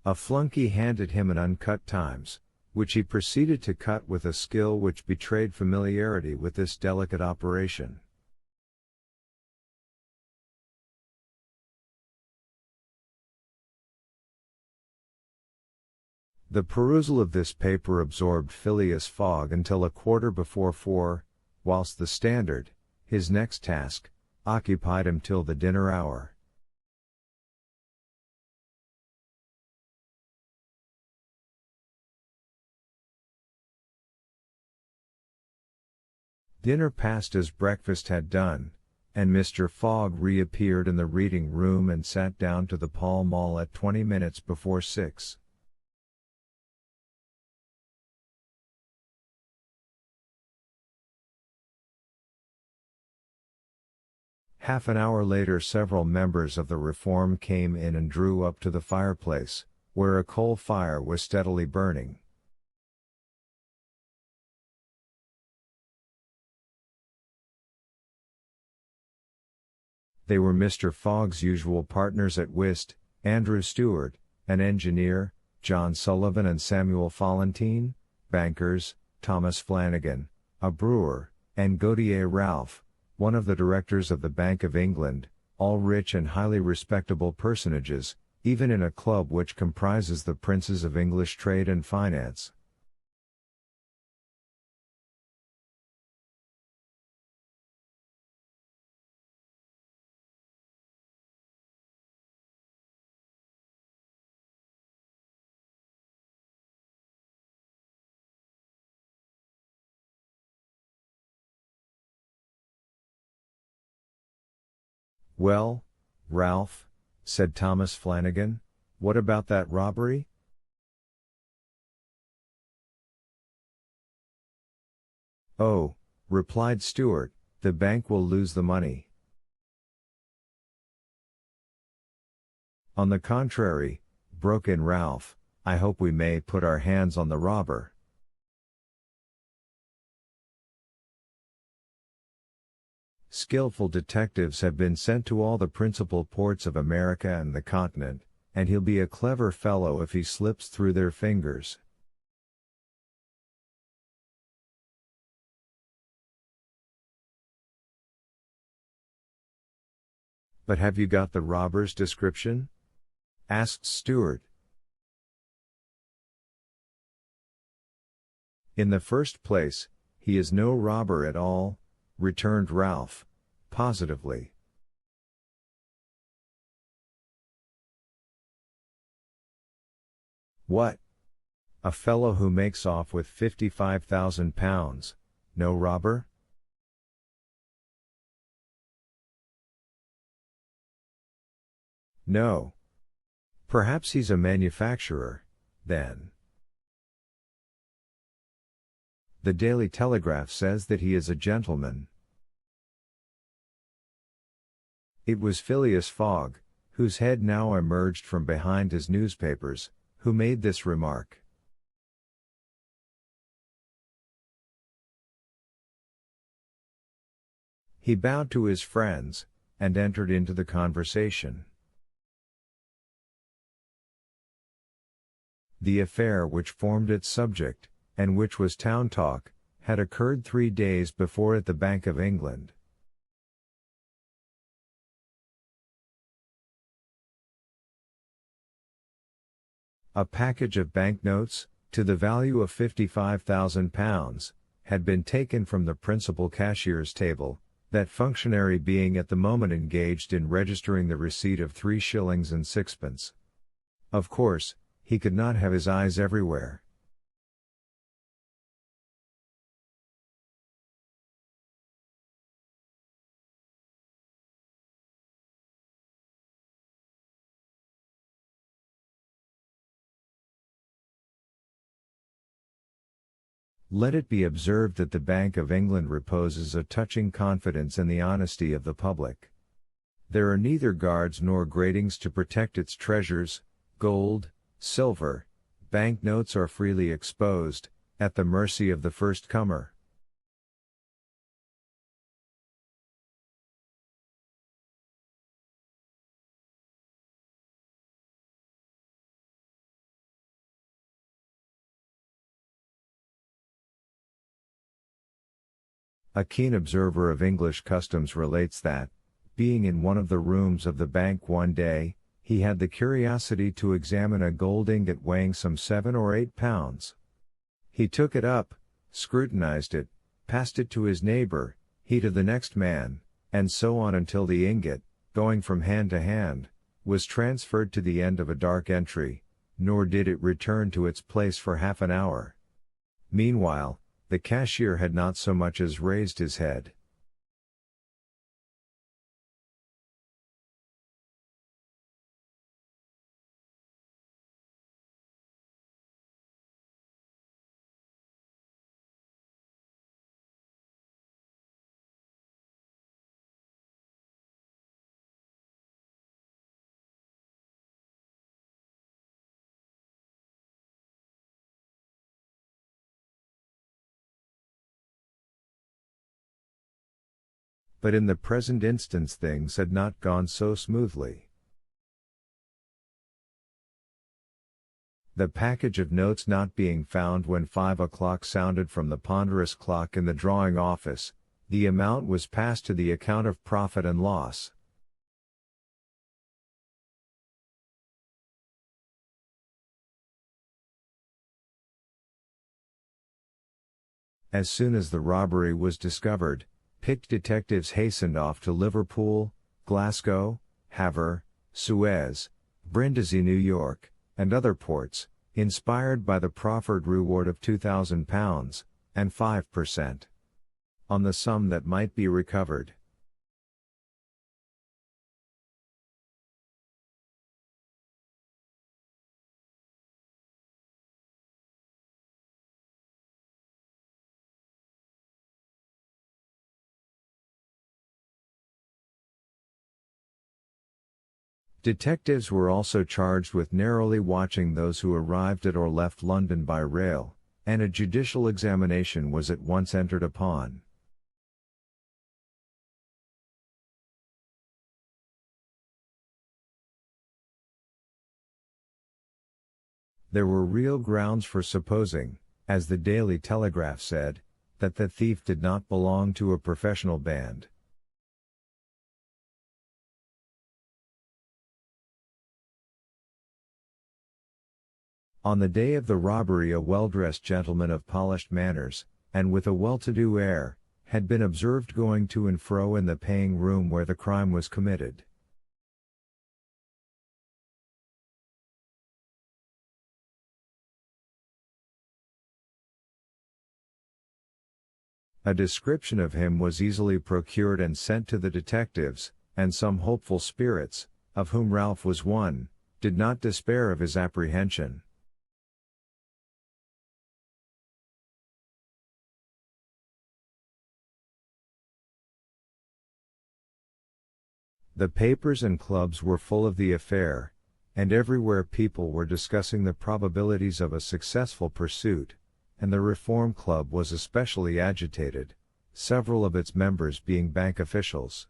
A flunky handed him an uncut Times, which he proceeded to cut with a skill which betrayed familiarity with this delicate operation. The perusal of this paper absorbed Phileas Fogg until 4:15, whilst the Standard, his next task, occupied him till the dinner hour. Dinner passed as breakfast had done, and Mr. Fogg reappeared in the reading room and sat down to the Pall Mall at 20 minutes before 6. Half an hour later several members of the Reform came in and drew up to the fireplace, where a coal fire was steadily burning. They were Mr. Fogg's usual partners at whist, Andrew Stewart, an engineer, John Sullivan and Samuel Fallentin, bankers, Thomas Flanagan, a brewer, and Gautier Ralph, one of the directors of the Bank of England, all rich and highly respectable personages, even in a club which comprises the princes of English trade and finance. "Well, Ralph," said Thomas Flanagan, "what about that robbery?" "Oh," replied Stewart, "the bank will lose the money." "On the contrary," broke in Ralph, "I hope we may put our hands on the robber." "Skillful detectives have been sent to all the principal ports of America and the continent, and he'll be a clever fellow if he slips through their fingers." "But have you got the robber's description?" asked Stewart. "In the first place, he is no robber at all," returned Ralph, positively. "What? A fellow who makes off with £55,000, no robber?" "No. Perhaps he's a manufacturer, then." "The Daily Telegraph says that he is a gentleman." It was Phileas Fogg, whose head now emerged from behind his newspapers, who made this remark. He bowed to his friends, and entered into the conversation. The affair which formed its subject, and which was town talk, had occurred 3 days before at the Bank of England. A package of banknotes, to the value of £55,000, had been taken from the principal cashier's table, that functionary being at the moment engaged in registering the receipt of 3 shillings and sixpence. Of course, he could not have his eyes everywhere. Let it be observed that the Bank of England reposes a touching confidence in the honesty of the public. There are neither guards nor gratings to protect its treasures. Gold, silver, banknotes are freely exposed, at the mercy of the first comer. A keen observer of English customs relates that, being in one of the rooms of the bank one day, he had the curiosity to examine a gold ingot weighing some 7 or 8 pounds. He took it up, scrutinized it, passed it to his neighbor, he to the next man, and so on until the ingot, going from hand to hand, was transferred to the end of a dark entry, nor did it return to its place for half an hour. Meanwhile, the cashier had not so much as raised his head. But in the present instance things had not gone so smoothly. The package of notes not being found when 5 o'clock sounded from the ponderous clock in the drawing office, the amount was passed to the account of profit and loss. As soon as the robbery was discovered, picked detectives hastened off to Liverpool, Glasgow, Havre, Suez, Brindisi, New York, and other ports, inspired by the proffered reward of £2,000, and 5% on the sum that might be recovered. Detectives were also charged with narrowly watching those who arrived at or left London by rail, and a judicial examination was at once entered upon. There were real grounds for supposing, as the Daily Telegraph said, that the thief did not belong to a professional band. On the day of the robbery a well-dressed gentleman of polished manners, and with a well-to-do air, had been observed going to and fro in the paying room where the crime was committed. A description of him was easily procured and sent to the detectives, and some hopeful spirits, of whom Ralph was one, did not despair of his apprehension. The papers and clubs were full of the affair, and everywhere people were discussing the probabilities of a successful pursuit, and the Reform Club was especially agitated, several of its members being bank officials.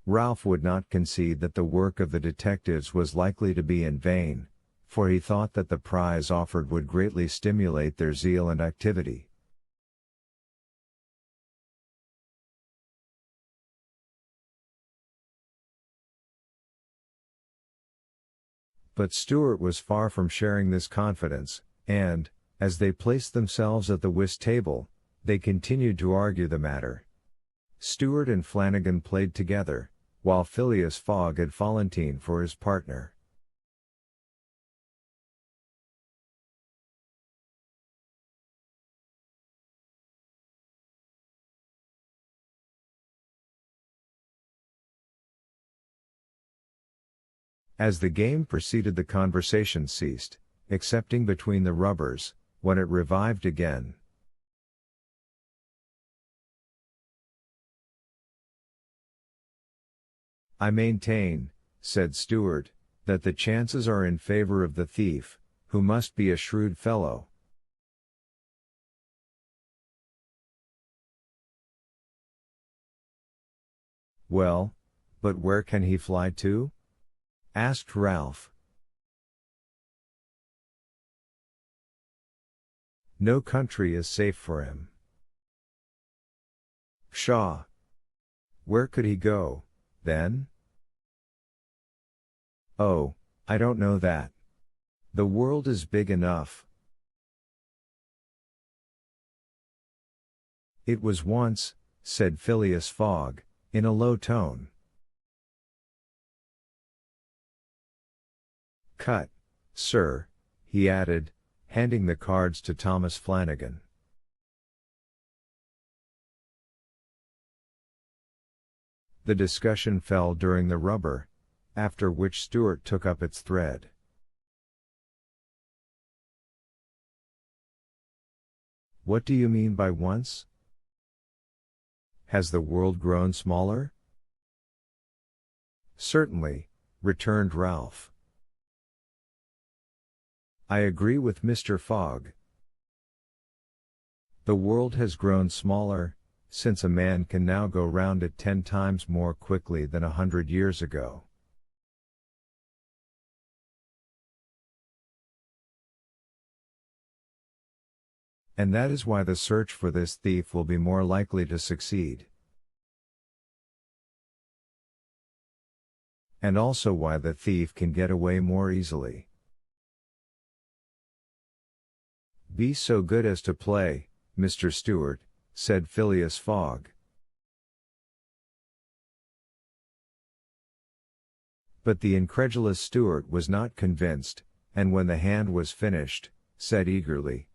Ralph would not concede that the work of the detectives was likely to be in vain, for he thought that the prize offered would greatly stimulate their zeal and activity. But Stewart was far from sharing this confidence, and, as they placed themselves at the whist table, they continued to argue the matter. Stewart and Flanagan played together, while Phileas Fogg had Valentine for his partner. As the game proceeded the conversation ceased, excepting between the rubbers, when it revived again. "I maintain," said Stewart, "that the chances are in favor of the thief, who must be a shrewd fellow." Well, but where can he fly to? Asked Ralph. No country is safe for him. Pshaw! Where could he go, then? Oh, I don't know that. The world is big enough. It was once, said Phileas Fogg, in a low tone. Cut, sir, he added, handing the cards to Thomas Flanagan. The discussion fell during the rubber, after which Stuart took up its thread. What do you mean by once? Has the world grown smaller? Certainly, returned Ralph. I agree with Mr. Fogg. The world has grown smaller, since a man can now go round it 10 times more quickly than 100 years ago. And that is why the search for this thief will be more likely to succeed. And also why the thief can get away more easily. Be so good as to play, Mr. Stuart, said Phileas Fogg. But the incredulous Stuart was not convinced, and when the hand was finished, said eagerly,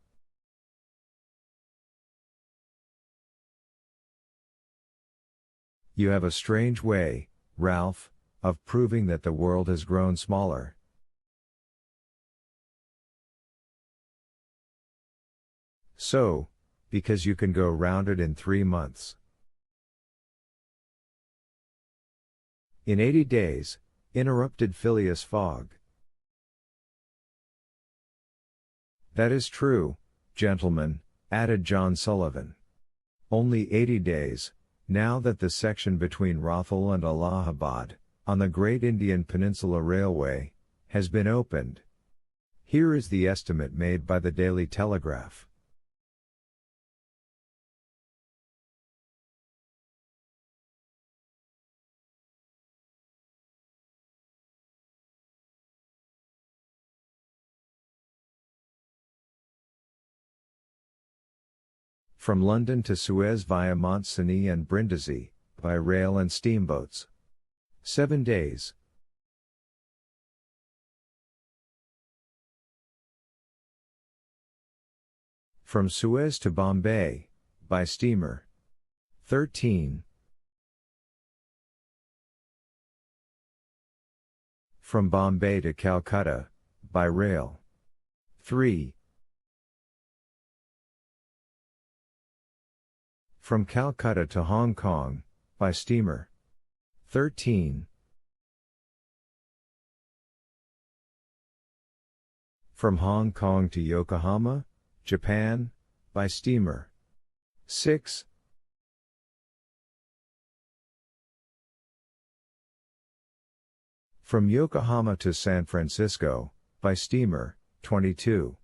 You have a strange way, Ralph, of proving that the world has grown smaller. So, because you can go round it in 3 months. In 80 days, interrupted Phileas Fogg. That is true, gentlemen, added John Sullivan. Only 80 days, now that the section between Rothal and Allahabad, on the Great Indian Peninsula Railway, has been opened. Here is the estimate made by the Daily Telegraph. From London to Suez via Mont Cenis and Brindisi, by rail and steamboats. 7 days. From Suez to Bombay, by steamer. 13. From Bombay to Calcutta, by rail. 3. From Calcutta to Hong Kong, by steamer. 13. From Hong Kong to Yokohama, Japan, by steamer. 6. From Yokohama to San Francisco, by steamer. 22.